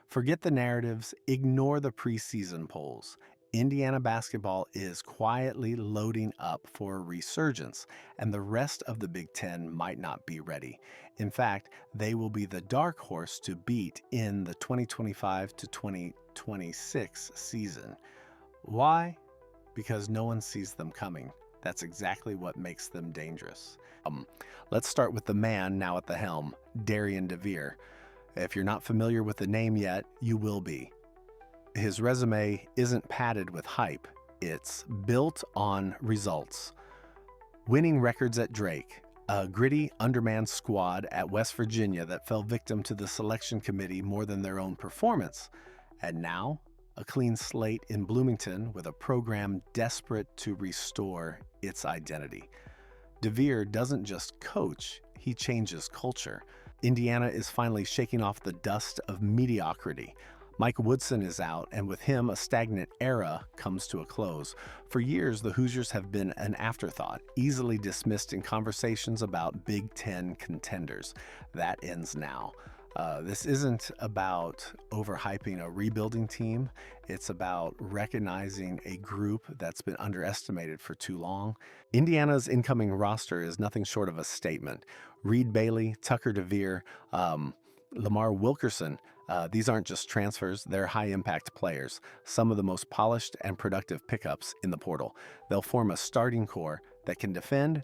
Forget the narratives, ignore the preseason polls. Indiana basketball is quietly loading up for a resurgence, and the rest of the Big Ten might not be ready. In fact, they will be the dark horse to beat in the 2025 to 2026 season. Why? Because no one sees them coming. That's exactly what makes them dangerous. Let's start with the man now at the helm, Darren Dere. If you're not familiar with the name yet, you will be. His resume isn't padded with hype. It's built on results. Winning records at Drake, a gritty undermanned squad at West Virginia that fell victim to the selection committee more than their own performance. And now, a clean slate in Bloomington with a program desperate to restore its identity. Deve doesn't just coach, he changes culture. Indiana is finally shaking off the dust of mediocrity. Mike Woodson is out, and with him, a stagnant era comes to a close. For years, the Hoosiers have been an afterthought, easily dismissed in conversations about Big Ten contenders. That ends now. This isn't about overhyping a rebuilding team. It's about recognizing a group that's been underestimated for too long. Indiana's incoming roster is nothing short of a statement. Reed Bailey, Tucker Deve, Lamar Wilkerson, these aren't just transfers, they're high-impact players, some of the most polished and productive pickups in the portal. They'll form a starting core that can defend,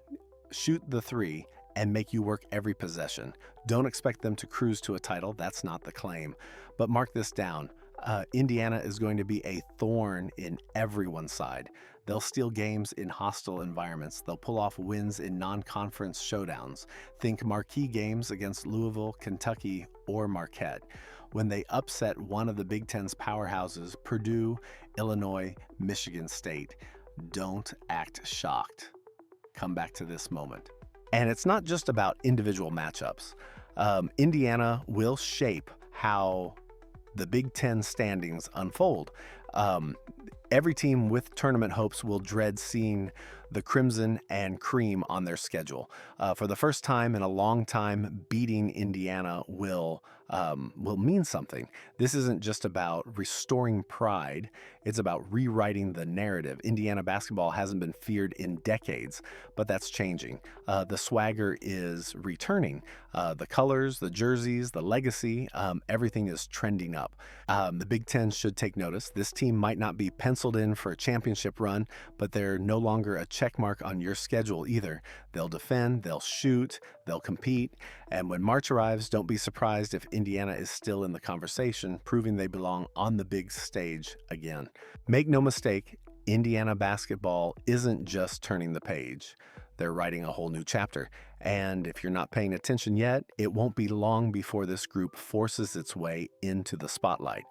shoot the three, and make you work every possession. Don't expect them to cruise to a title, that's not the claim. But mark this down, Indiana is going to be a thorn in everyone's side. They'll steal games in hostile environments. They'll pull off wins in non-conference showdowns. Think marquee games against Louisville, Kentucky, or Marquette. When they upset one of the Big Ten's powerhouses, Purdue, Illinois, Michigan State, don't act shocked. Come back to this moment. And it's not just about individual matchups. Indiana will shape how the Big Ten standings unfold. Every team with tournament hopes will dread seeing the Crimson and Cream on their schedule. For the first time in a long time, beating Indiana will mean something. This isn't just about restoring pride, it's about rewriting the narrative. Indiana basketball hasn't been feared in decades, but that's changing. The swagger is returning. The colors, the jerseys, the legacy, everything is trending up. The Big Ten should take notice. This team might not be penciled in for a championship run, but they're no longer a check mark on your schedule either. They'll defend, they'll shoot, they'll compete, and when March arrives, don't be surprised if Indiana is still in the conversation, proving they belong on the big stage again. Make no mistake, Indiana basketball isn't just turning the page. They're writing a whole new chapter. And if you're not paying attention yet, it won't be long before this group forces its way into the spotlight.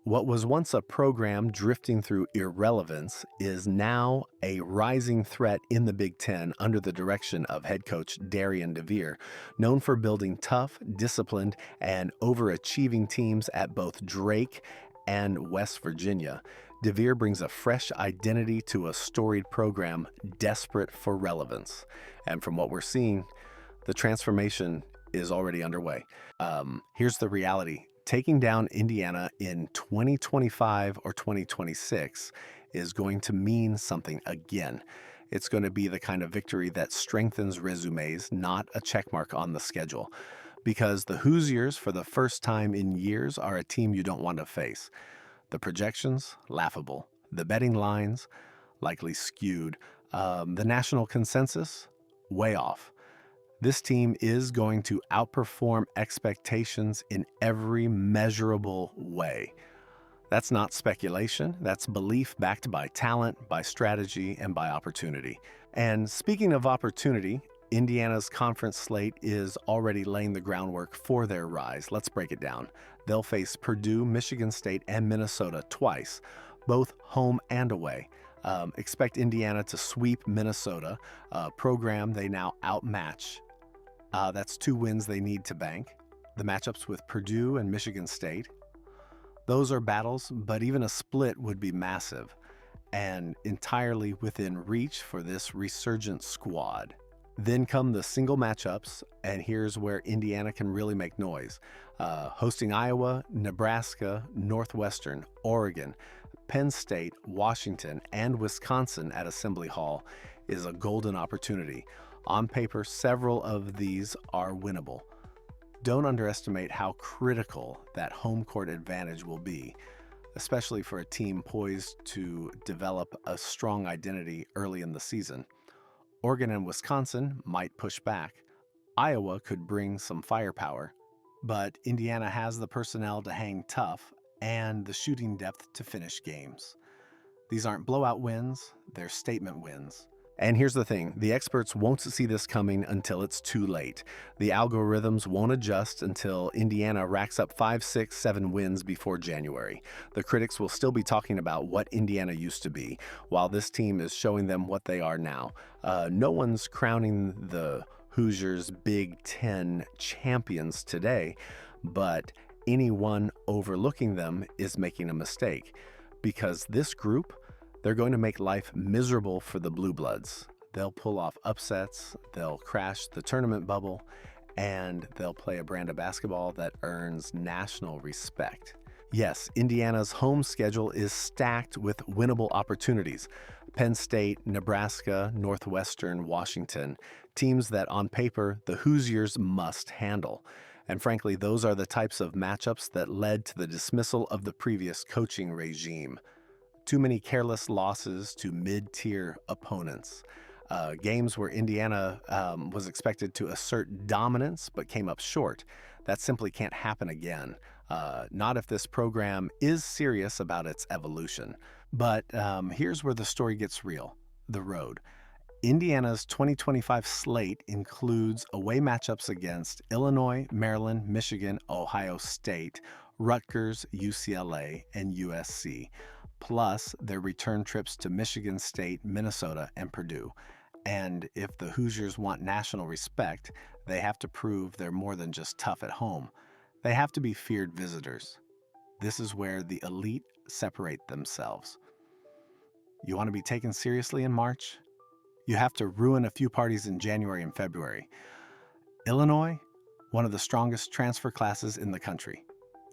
What was once a program drifting through irrelevance is now a rising threat in the Big Ten under the direction of head coach Darren Dere, known for building tough, disciplined, and overachieving teams at both Drake and West Virginia. Deve brings a fresh identity to a storied program desperate for relevance. And from what we're seeing, the transformation is already underway. Here's the reality. Taking down Indiana in 2025 or 2026 is going to mean something again. It's going to be the kind of victory that strengthens resumes, not a checkmark on the schedule. Because the Hoosiers, for the first time in years, are a team you don't want to face. The projections, laughable. The betting lines, likely skewed. The national consensus, way off. This team is going to outperform expectations in every measurable way. That's not speculation, that's belief backed by talent, by strategy, and by opportunity. And speaking of opportunity, Indiana's conference slate is already laying the groundwork for their rise. Let's break it down. They'll face Purdue, Michigan State, and Minnesota twice, both home and away. Expect Indiana to sweep Minnesota, a program they now outmatch. That's 2 wins they need to bank. The matchups with Purdue and Michigan State. Those are battles, but even a split would be massive and entirely within reach for this resurgent squad. Then come the single matchups, and here's where Indiana can really make noise. Hosting Iowa, Nebraska, Northwestern, Oregon, Penn State, Washington, and Wisconsin at Assembly Hall is a golden opportunity. On paper, several of these are winnable. Don't underestimate how critical that home court advantage will be, especially for a team poised to develop a strong identity early in the season. Oregon and Wisconsin might push back. Iowa could bring some firepower, but Indiana has the personnel to hang tough and the shooting depth to finish games. These aren't blowout wins, they're statement wins. And here's the thing, the experts won't see this coming until it's too late. The algorithms won't adjust until Indiana racks up 5, 6, 7 wins before January. The critics will still be talking about what Indiana used to be, while this team is showing them what they are now. No one's crowning the Hoosiers Big Ten champions today, but anyone overlooking them is making a mistake, because this group, they're going to make life miserable for the Blue Bloods. They'll pull off upsets, they'll crash the tournament bubble, and they'll play a brand of basketball that earns national respect. Yes, Indiana's home schedule is stacked with winnable opportunities. Penn State, Nebraska, Northwestern, Washington, teams that on paper the Hoosiers must handle. And frankly, those are the types of matchups that led to the dismissal of the previous coaching regime. Too many careless losses to mid-tier opponents. Games where Indiana was expected to assert dominance but came up short. That simply can't happen again. Not if this program is serious about its evolution. But here's where the story gets real: the road. Indiana's 2025 slate includes away matchups against Illinois, Maryland, Michigan, Ohio State, Rutgers, UCLA, and USC, plus their return trips to Michigan State, Minnesota, and Purdue. And if the Hoosiers want national respect, they have to prove they're more than just tough at home. They have to be feared visitors. This is where the elite separate themselves. You want to be taken seriously in March? You have to ruin a few parties in January and February. Illinois, one of the strongest transfer classes in the country.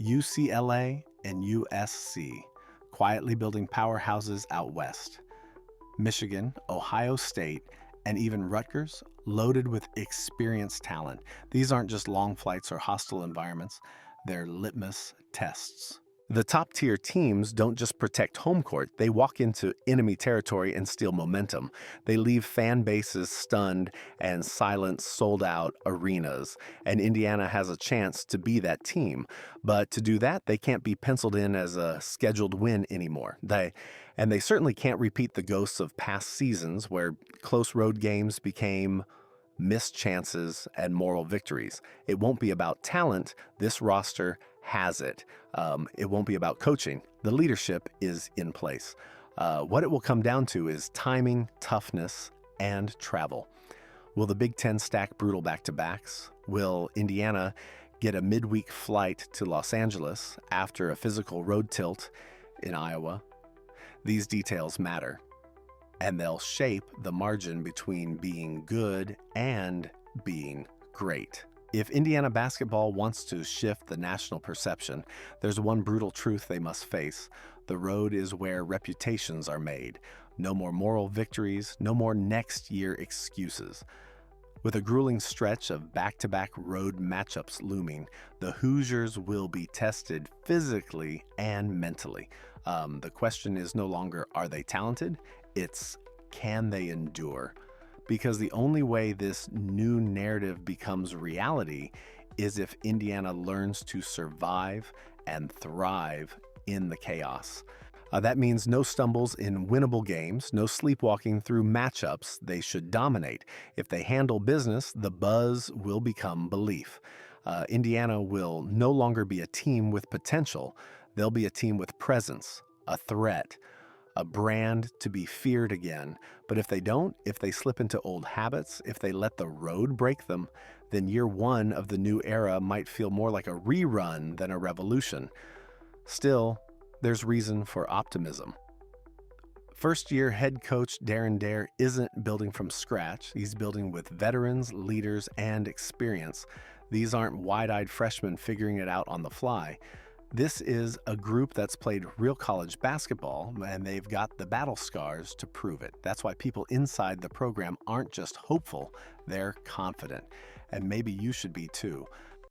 UCLA and USC, quietly building powerhouses out west. Michigan, Ohio State, and even Rutgers, loaded with experienced talent. These aren't just long flights or hostile environments, they're litmus tests. The top-tier teams don't just protect home court, they walk into enemy territory and steal momentum. They leave fan bases stunned and silent, sold-out arenas, and Indiana has a chance to be that team. But to do that, they can't be penciled in as a scheduled win anymore. They certainly can't repeat the ghosts of past seasons where close road games became missed chances and moral victories. It won't be about talent. This roster has it. It won't be about coaching. The leadership is in place. What it will come down to is timing, toughness, and travel. Will the Big Ten stack brutal back-to-backs? Will Indiana get a midweek flight to Los Angeles after a physical road tilt in Iowa? These details matter, and they'll shape the margin between being good and being great. If Indiana basketball wants to shift the national perception, there's one brutal truth they must face. The road is where reputations are made. No more moral victories, no more next year excuses. With a grueling stretch of back-to-back road matchups looming, the Hoosiers will be tested physically and mentally. The question is no longer, are they talented? It's, can they endure? Because the only way this new narrative becomes reality is if Indiana learns to survive and thrive in the chaos. That means no stumbles in winnable games, no sleepwalking through matchups they should dominate. If they handle business, the buzz will become belief. Indiana will no longer be a team with potential. They'll be a team with presence, a threat, a brand to be feared again. But if they don't, if they slip into old habits, if they let the road break them, then year one of the new era might feel more like a rerun than a revolution. Still, there's reason for optimism. First-year head coach Darren Dere isn't building from scratch. He's building with veterans, leaders, and experience. These aren't wide-eyed freshmen figuring it out on the fly. This is a group that's played real college basketball, and they've got the battle scars to prove it. That's why people inside the program aren't just hopeful, they're confident. And maybe you should be too.